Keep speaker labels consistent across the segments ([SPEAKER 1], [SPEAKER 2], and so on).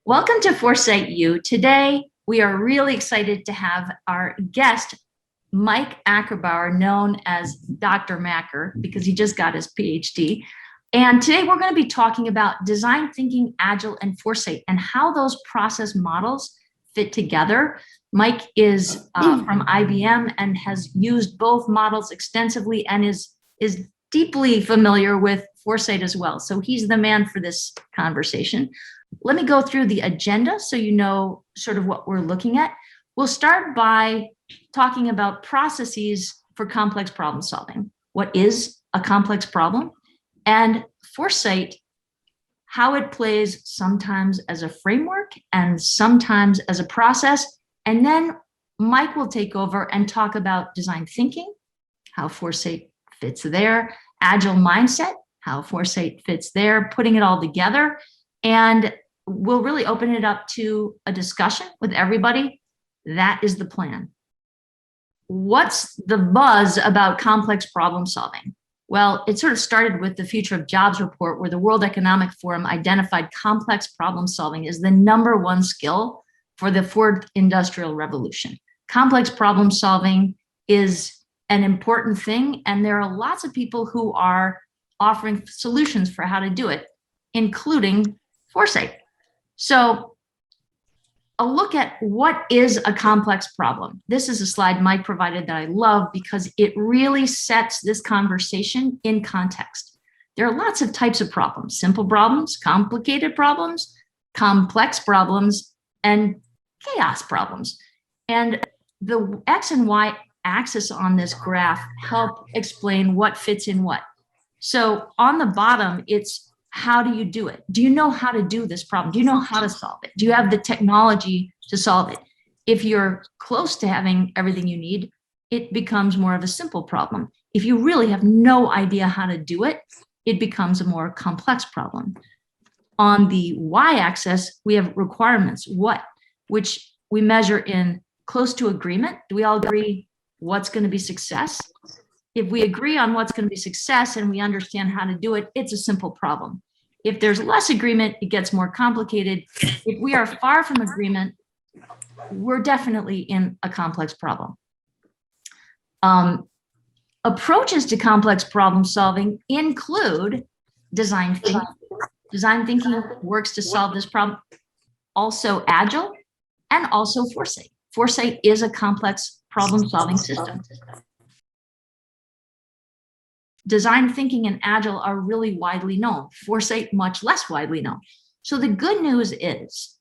[SPEAKER 1] Welcome to FourSight U. Today, we are really excited to have our guest, Mike Ackerbauer, known as Dr. Macker, because he just got his PhD. And today we're going to be talking about design thinking, Agile, and FourSight, and how those process models fit together. Mike is from IBM and has used both models extensively and is deeply familiar with FourSight as well. So he's the man for this conversation. Let me go through the agenda so you know sort of what we're looking at. We'll start by talking about processes for complex problem solving. What is a complex problem? And FourSight, how it plays sometimes as a framework and sometimes as a process. And then Mike will take over and talk about design thinking, how FourSight fits there, agile mindset, how FourSight fits there, putting it all together. And we'll really open it up to a discussion with everybody. That is the plan. What's the buzz about complex problem solving? Well, it sort of started with the Future of Jobs report, where the World Economic Forum identified complex problem solving as the #1 skill for the fourth industrial revolution. Complex problem solving is an important thing, and there are lots of people who are offering solutions for how to do it, including FourSight. So a look at what is a complex problem. This is a slide Mike provided that I love because it really sets this conversation in context. There are lots of types of problems: simple problems, complicated problems, complex problems, and chaos problems. And the X and Y axis on this graph help explain what fits in what. So on the bottom, it's how do you do it? Do you know how to do this problem? Do you know how to solve it? Do you have the technology to solve it? If you're close to having everything you need, it becomes more of a simple problem. If you really have no idea how to do it, it becomes a more complex problem. On the Y-axis, we have requirements, which we measure in close to agreement. Do we all agree what's going to be success? If we agree on what's going to be success and we understand how to do it, it's a simple problem. If there's less agreement, it gets more complicated. If we are far from agreement, we're definitely in a complex problem. Approaches to complex problem solving include design thinking. Design thinking works to solve this problem. Also Agile and also FourSight. FourSight is a complex problem solving system. Design thinking and Agile are really widely known. FourSight, much less widely known. So the good news is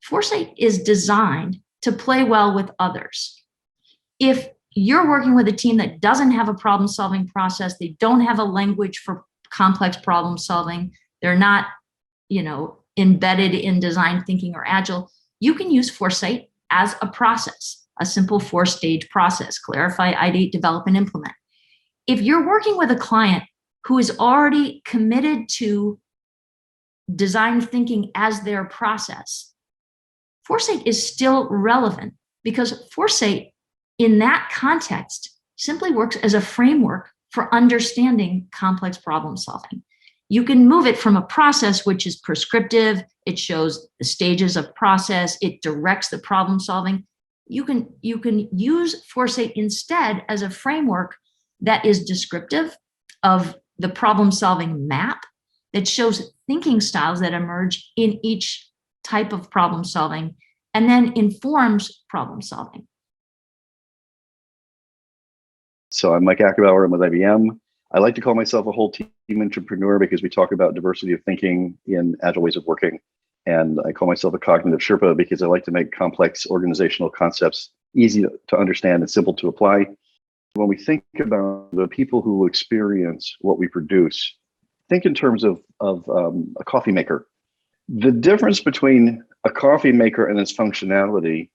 [SPEAKER 1] FourSight is designed to play well with others. If you're working with a team that doesn't have a problem-solving process, they don't have a language for complex problem solving, they're not, embedded in design thinking or Agile, you can use FourSight as a process, a simple 4-stage process: clarify, ideate, develop, and implement. If you're working with a client who is already committed to design thinking as their process, FourSight is still relevant because FourSight in that context simply works as a framework for understanding complex problem solving. You can move it from a process which is prescriptive, it shows the stages of process, it directs the problem solving. You can use FourSight instead as a framework that is descriptive of the problem-solving map that shows thinking styles that emerge in each type of problem solving and then informs problem solving.
[SPEAKER 2] So I'm Mike Ackerbauer. I'm with IBM. I like to call myself a whole team entrepreneur because we talk about diversity of thinking in agile ways of working. And I call myself a cognitive Sherpa because I like to make complex organizational concepts easy to understand and simple to apply. When we think about the people who will experience what we produce, think in terms of a coffee maker. The difference between a coffee maker and its functionality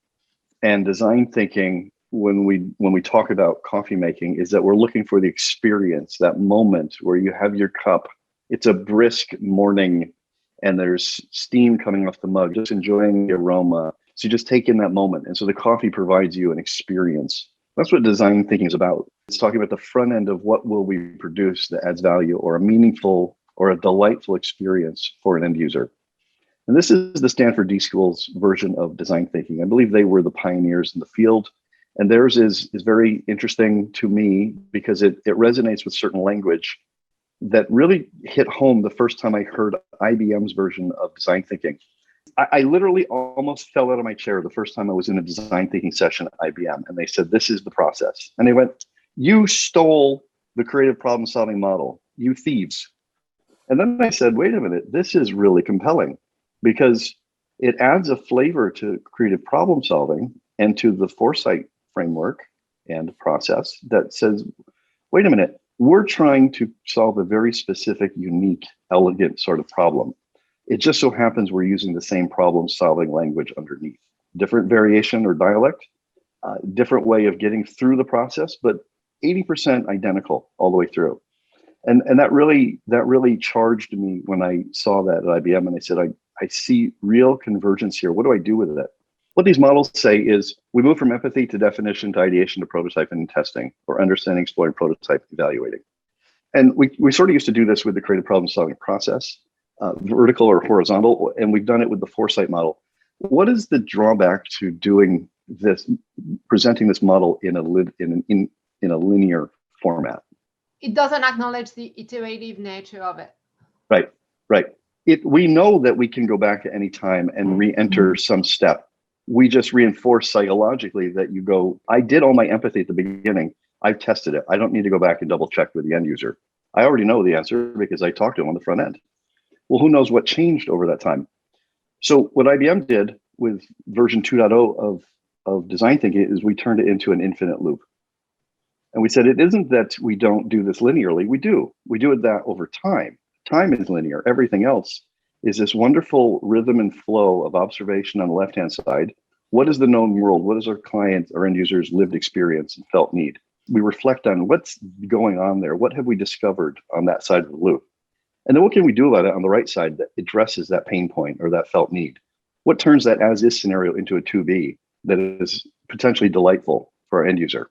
[SPEAKER 2] and design thinking when we talk about coffee making is that we're looking for the experience, that moment where you have your cup. It's a brisk morning and there's steam coming off the mug, just enjoying the aroma. So you just take in that moment. And so the coffee provides you an experience. That's what design thinking is about. It's talking about the front end of what will we produce that adds value or a meaningful or a delightful experience for an end user. And this is the Stanford D School's version of design thinking. I believe they were the pioneers in the field. And theirs is very interesting to me because it resonates with certain language that really hit home the first time I heard IBM's version of design thinking. I literally almost fell out of my chair the first time I was in a design thinking session at IBM. And they said, this is the process. And they went, you stole the creative problem solving model, you thieves. And then I said, wait a minute, this is really compelling because it adds a flavor to creative problem solving and to the FourSight framework and process that says, wait a minute, we're trying to solve a very specific, unique, elegant sort of problem. It just so happens we're using the same problem solving language underneath. Different variation or dialect, different way of getting through the process, but 80% identical all the way through. And that really charged me when I saw that at IBM, and I said, I see real convergence here. What do I do with it? What these models say is we move from empathy to definition to ideation to prototyping and testing, or understanding, exploring, prototype, evaluating. And we sort of used to do this with the creative problem solving process, vertical or horizontal, and we've done it with the FourSight model. What is the drawback to doing this, presenting this model in a linear format?
[SPEAKER 3] It doesn't acknowledge the iterative nature of it.
[SPEAKER 2] Right. We know that we can go back at any time and re-enter some step. We just reinforce psychologically that you go, I did all my empathy at the beginning. I've tested it. I don't need to go back and double check with the end user. I already know the answer because I talked to him on the front end. Well, who knows what changed over that time? So what IBM did with version 2.0 of design thinking is we turned it into an infinite loop. And we said, it isn't that we don't do this linearly. We do it that over time. Time is linear. Everything else is this wonderful rhythm and flow of observation on the left-hand side. What is the known world? What is our client, our end user's lived experience and felt need? We reflect on what's going on there. What have we discovered on that side of the loop? And then what can we do about it on the right side that addresses that pain point or that felt need? What turns that as-is scenario into a to-be that is potentially delightful for our end user?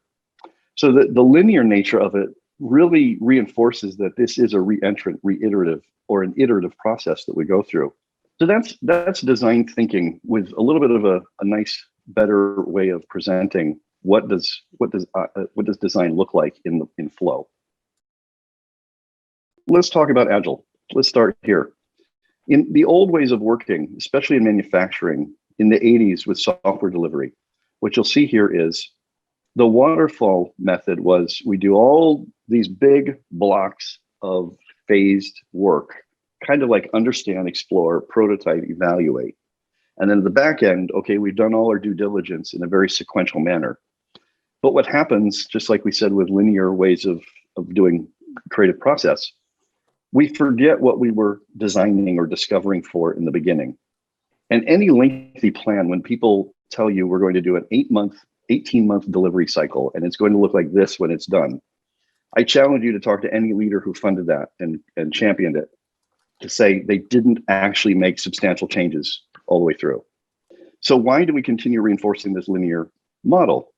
[SPEAKER 2] So the linear nature of it really reinforces that this is a re-entrant, reiterative, or an iterative process that we go through. So that's design thinking with a little bit of a nice, better way of presenting what does design look like in flow. Let's talk about Agile. Let's start here. In the old ways of working, especially in manufacturing, in the 80s with software delivery, what you'll see here is the waterfall method was we do all these big blocks of phased work, kind of like understand, explore, prototype, evaluate. And then at the back end, okay, we've done all our due diligence in a very sequential manner. But what happens, just like we said with linear ways of doing creative process, we forget what we were designing or discovering for in the beginning. And any lengthy plan, when people tell you we're going to do an 18-month delivery cycle, and it's going to look like this when it's done, I challenge you to talk to any leader who funded that and championed it to say they didn't actually make substantial changes all the way through. So why do we continue reinforcing this linear model?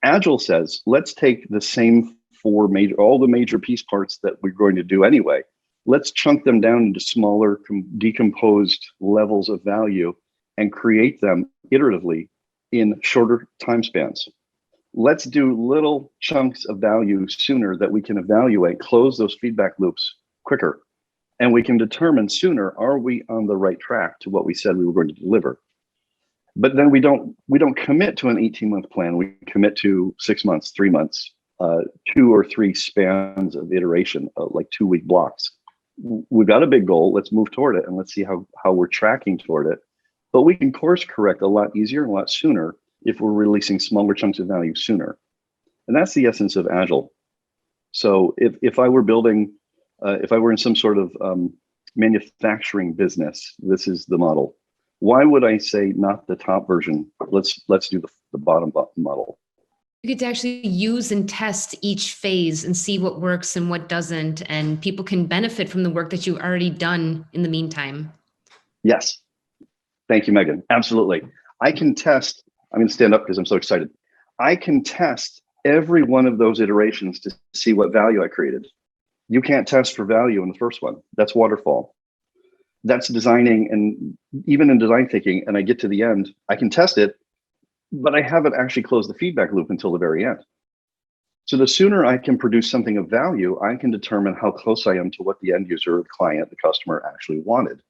[SPEAKER 2] Agile says, let's take the same all the major piece parts that we're going to do anyway. Let's chunk them down into smaller, decomposed levels of value and create them iteratively in shorter time spans. Let's do little chunks of value sooner that we can evaluate, close those feedback loops quicker. And we can determine sooner, are we on the right track to what we said we were going to deliver? But then we don't commit to an 18-month plan. We commit to 6 months, 3 months, 2 or 3 spans of iteration, like 2-week blocks. We've got a big goal. Let's move toward it and let's see how we're tracking toward it. But we can course correct a lot easier and a lot sooner if we're releasing smaller chunks of value sooner. And that's the essence of Agile. So if I were building, if I were in some sort of manufacturing business, this is the model. Why would I say not the top version? Let's do the bottom model.
[SPEAKER 4] You get to actually use and test each phase and see what works and what doesn't, and people can benefit from the work that you've already done in the meantime.
[SPEAKER 2] Yes. Thank you, Megan. Absolutely. I can test, I'm going to stand up because I'm so excited. I can test every one of those iterations to see what value I created. You can't test for value in the first one. That's waterfall. That's designing, and even in design thinking, and I get to the end, I can test it, but I haven't actually closed the feedback loop until the very end. So the sooner I can produce something of value, I can determine how close I am to what the end user, the client, the customer actually wanted.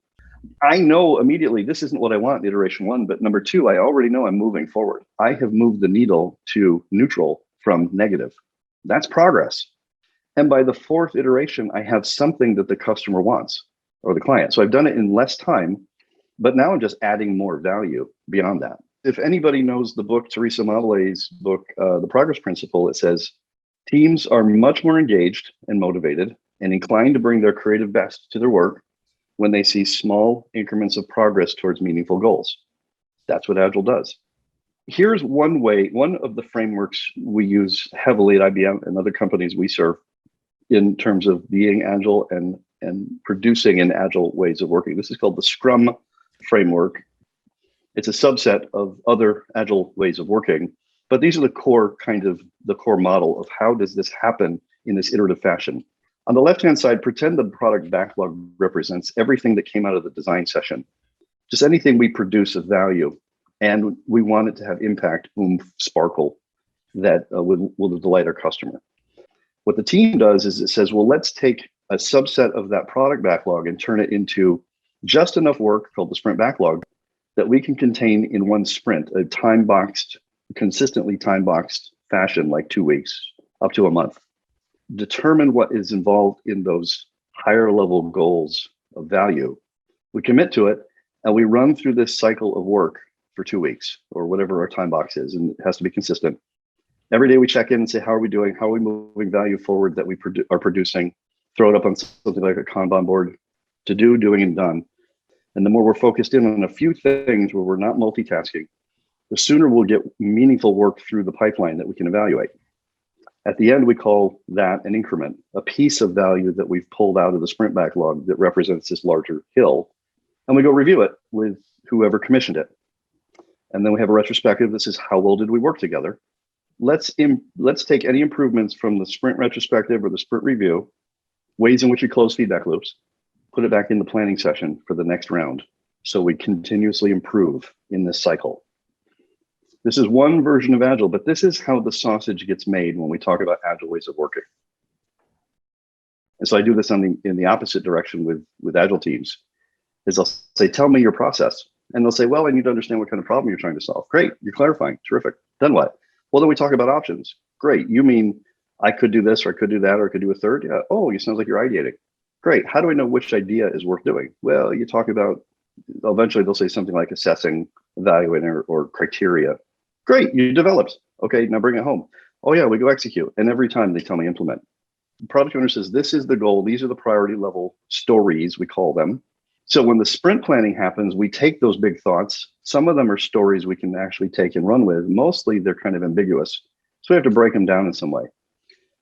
[SPEAKER 2] I know immediately this isn't what I want in iteration 1, but number 2, I already know I'm moving forward. I have moved the needle to neutral from negative. That's progress. And by the 4th iteration, I have something that the customer wants or the client. So I've done it in less time, but now I'm just adding more value beyond that. If anybody knows the book, Teresa Malaley's book, The Progress Principle, it says, teams are much more engaged and motivated and inclined to bring their creative best to their work when they see small increments of progress towards meaningful goals. That's what Agile does. Here's one way, one of the frameworks we use heavily at IBM and other companies we serve in terms of being Agile and producing in Agile ways of working. This is called the Scrum framework. It's a subset of other Agile ways of working, but these are the core model of how does this happen in this iterative fashion. On the left-hand side, pretend the product backlog represents everything that came out of the design session, just anything we produce of value, and we want it to have impact, sparkle, that will delight our customer. What the team does is it says, well, let's take a subset of that product backlog and turn it into just enough work called the sprint backlog that we can contain in one sprint, a time-boxed, consistently time-boxed fashion, like 2 weeks, up to a month. Determine what is involved in those higher level goals of value. We commit to it, and we run through this cycle of work for 2 weeks or whatever our time box is, and it has to be consistent. Every day we check in and say, how are we doing? How are we moving value forward that we are producing? Throw it up on something like a Kanban board, to do, doing, and done. And the more we're focused in on a few things where we're not multitasking, the sooner we'll get meaningful work through the pipeline that we can evaluate. At the end, we call that an increment, a piece of value that we've pulled out of the sprint backlog that represents this larger hill. And we go review it with whoever commissioned it. And then we have a retrospective that says, how well did we work together? Let's take any improvements from the sprint retrospective or the sprint review, ways in which we close feedback loops, put it back in the planning session for the next round. So we continuously improve in this cycle. This is one version of Agile, but this is how the sausage gets made when we talk about Agile ways of working. And so I do this in the opposite direction with Agile teams, is I'll say, tell me your process. And they'll say, well, I need to understand what kind of problem you're trying to solve. Great, you're clarifying, terrific. Then what? Well, then we talk about options. Great, you mean I could do this, or I could do that, or I could do a third? Yeah. Oh, it sounds like you're ideating. Great, how do I know which idea is worth doing? Well, you talk about, eventually they'll say something like assessing, evaluating, or criteria. Great, you developed. Okay, now bring it home. Oh yeah, we go execute. And every time they tell me implement. The product owner says, this is the goal. These are the priority level stories, we call them. So when the sprint planning happens, we take those big thoughts. Some of them are stories we can actually take and run with. Mostly they're kind of ambiguous. So we have to break them down in some way.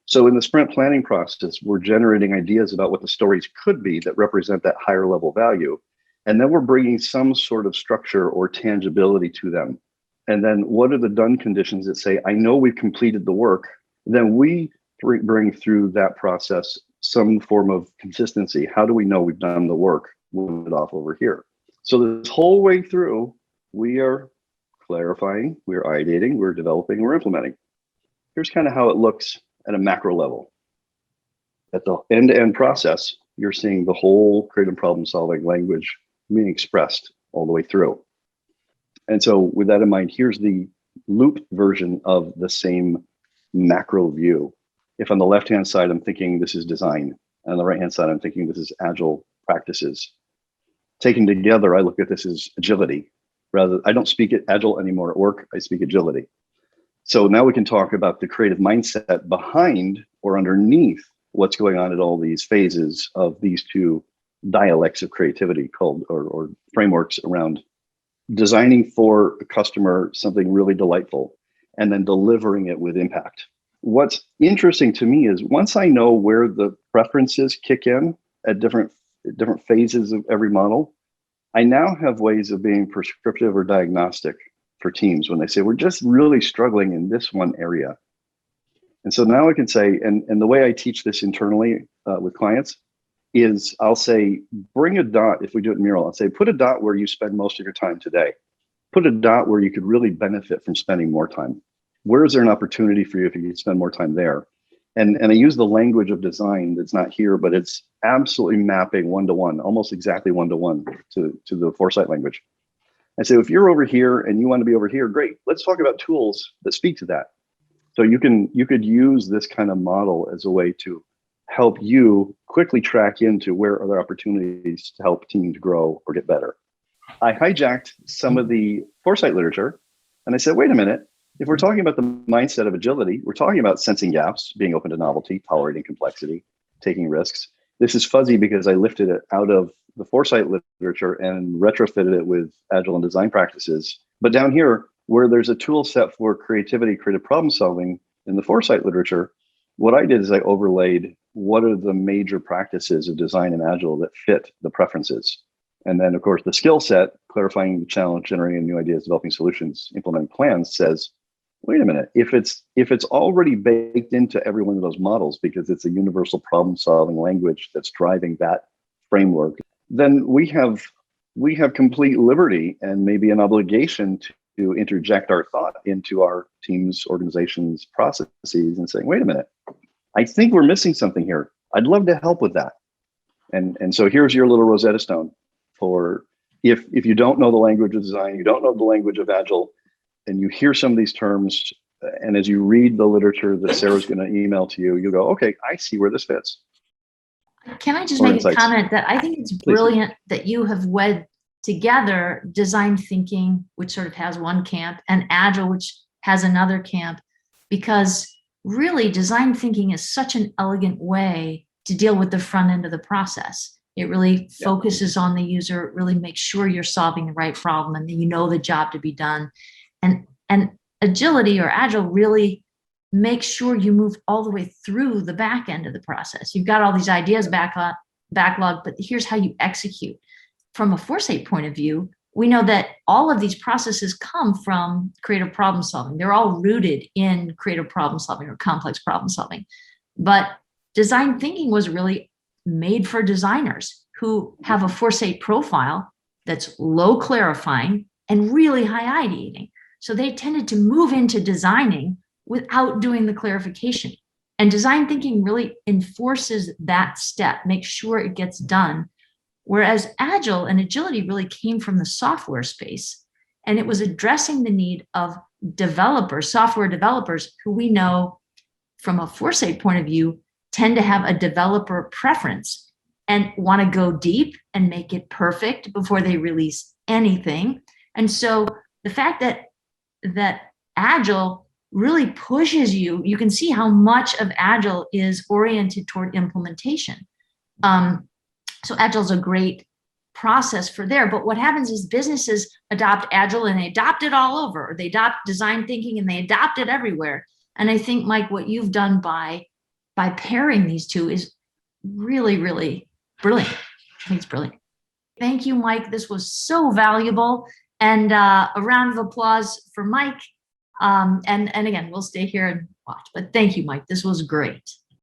[SPEAKER 2] So in the sprint planning process, we're generating ideas about what the stories could be that represent that higher level value. And then we're bringing some sort of structure or tangibility to them. And then what are the done conditions that say, I know we've completed the work. Then we bring through that process some form of consistency. How do we know we've done the work? Move it off over here. So this whole way through, we are clarifying, we're ideating, we're developing, we're implementing. Here's kind of how it looks at a macro level. At the end-to-end process, you're seeing the whole creative problem-solving language being expressed all the way through. And so with that in mind, here's the loop version of the same macro view. If on the left-hand side, I'm thinking this is design, and on the right-hand side, I'm thinking this is Agile practices. Taken together, I look at this as agility. I don't speak it Agile anymore at work, I speak agility. So now we can talk about the creative mindset behind or underneath what's going on at all these phases of these two dialects of creativity called, or frameworks around designing for a customer something really delightful and then delivering it with impact. What's interesting to me is once I know where the preferences kick in at different phases of every model, I now have ways of being prescriptive or diagnostic for teams when they say, we're just really struggling in this one area. And so now I can say, and the way I teach this internally with clients is I'll say, bring a dot. If we do it in Mural, I'll say, put a dot where you spend most of your time today. Put a dot where you could really benefit from spending more time. Where is there an opportunity for you if you could spend more time there? And I use the language of design that's not here, but it's absolutely mapping one-to-one, almost exactly one-to-one to the FourSight language. I say, if you're over here and you want to be over here, great. Let's talk about tools that speak to that. So you could use this kind of model as a way to help you quickly track into where are there opportunities to help teams grow or get better. I hijacked some of the FourSight literature and I said, wait a minute, if we're talking about the mindset of agility, we're talking about sensing gaps, being open to novelty, tolerating complexity, taking risks. This is fuzzy because I lifted it out of the FourSight literature and retrofitted it with Agile and design practices. But down here, where there's a tool set for creativity, creative problem solving in the FourSight literature, what I did is I overlaid what are the major practices of design and Agile that fit the preferences. And then, of course, the skill set, clarifying the challenge, generating new ideas, developing solutions, implementing plans, says, wait a minute, if it's already baked into every one of those models because it's a universal problem-solving language that's driving that framework, then we have complete liberty and maybe an obligation to interject our thought into our teams, organizations, processes and saying, wait a minute, I think we're missing something here. I'd love to help with that. And so here's your little Rosetta Stone for if you don't know the language of design, you don't know the language of Agile, and you hear some of these terms, and as you read the literature that Sarah's going to email to you, you go, okay, I see where this fits.
[SPEAKER 1] Can I just
[SPEAKER 2] Or
[SPEAKER 1] make
[SPEAKER 2] insights.
[SPEAKER 1] a comment that I think it's brilliant that you have wed together design thinking, which sort of has one camp, and Agile, which has another camp, because really design thinking is such an elegant way to deal with the front end of the process. It really focuses on the user, it really makes sure you're solving the right problem and that you know the job to be done. And agility or Agile really makes sure you move all the way through the back end of the process. You've got all these ideas backlog, but here's how you execute. From a FourSight point of view, we know that all of these processes come from creative problem solving. They're all rooted in creative problem solving or complex problem solving. But design thinking was really made for designers who have a FourSight profile that's low clarifying and really high ideating. So they tended to move into designing without doing the clarification. And design thinking really enforces that step, makes sure it gets done. Whereas Agile and agility really came from the software space, and it was addressing the need of developers, software developers, who we know from a FourSight point of view tend to have a developer preference and want to go deep and make it perfect before they release anything. And so the fact that Agile really pushes you, you can see how much of Agile is oriented toward implementation. So Agile is a great process for there, but what happens is businesses adopt Agile and they adopt it all over, or they adopt design thinking and they adopt it everywhere. And I think, Mike, what you've done by pairing these two is really, really brilliant. I think it's brilliant. Thank you, Mike. This was so valuable. And a round of applause for Mike. And again, we'll stay here and watch. But thank you, Mike. This was great.